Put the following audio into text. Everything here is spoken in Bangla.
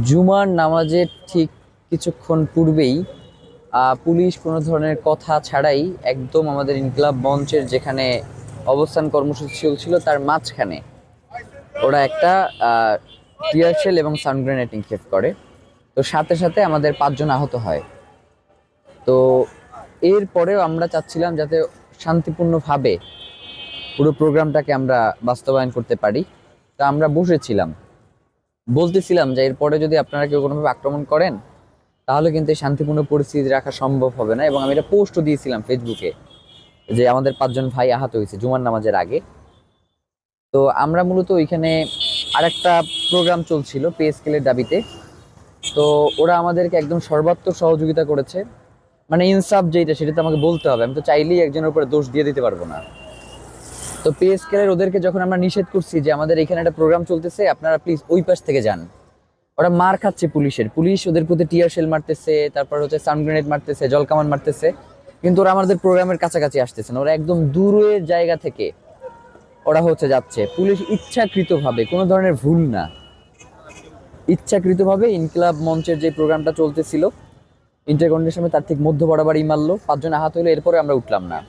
জুমার নামাজের ঠিক কিছুক্ষণ পূর্বেই পুলিশ কোনো ধরনের কথা ছাড়াই একদম আমাদের ইনকিলাব মঞ্চের যেখানে অবস্থান কর্মসূচি চলছিল তার মাঝখানে ওরা একটা টিয়ার শেল এবং সাউন্ড গ্রেনেড নিক্ষেপ করে। তো সাথে সাথে আমাদের 5 জন আহত হয়। তো এরপরেও আমরা চাচ্ছিলাম যাতে শান্তিপূর্ণভাবে পুরো প্রোগ্রামটাকে আমরা বাস্তবায়ন করতে পারি। তা আমরা বসেছিলাম, বলতেছিলাম যে এরপরে যদি আপনারা কেউ কোনোভাবে আক্রমণ করেন তাহলে কিন্তু এই শান্তিপূর্ণ পরিস্থিতি রাখা সম্ভব হবে না। এবং আমি এটা পোস্টও দিয়েছিলাম ফেসবুকে যে আমাদের 5 জন ভাই আহত হয়েছে জুমার নামাজের আগে। তো আমরা মূলত ওইখানে আরেকটা প্রোগ্রাম চলছিল পে স্কেলের দাবিতে। তো ওরা আমাদেরকে একদম সর্বাত্মক সহযোগিতা করেছে। মানে ইনসাফ যেটা সেটা তো আমাকে বলতে হবে, আমি তো চাইলেই একজনের উপরে দোষ দিয়ে দিতে পারবো না। তো পে স্কেলের ওদেরকে যখন আমরা নিষেধ করছি যে আমাদের এখানে একটা প্রোগ্রাম চলতেছে, আপনারা প্লিজ ওই পাশ থেকে যান, ওরা মার খাচ্ছে পুলিশের। পুলিশ ওদের প্রতি টিয়ার শেল মারতেছে, তারপর হচ্ছে সাউন্ড গ্রেনেড মারতেছে, জলকামান মারতেছে, কিন্তু ওরা আমাদের প্রোগ্রামের কাছাকাছি আসতেছে না। ওরা একদম দূরের জায়গা থেকে ওরা হচ্ছে যাচ্ছে। পুলিশ ইচ্ছাকৃতভাবে, কোনো ধরনের ভুল না, ইচ্ছাকৃতভাবে ইনকিলাব মঞ্চের যে প্রোগ্রামটা চলতেছিল ইন্টারকন্টিনেন্টের সামনে তার ঠিক মধ্য বরাবরই মারলো। 5 জন আহত হলো, এরপরে আমরা উঠলাম না।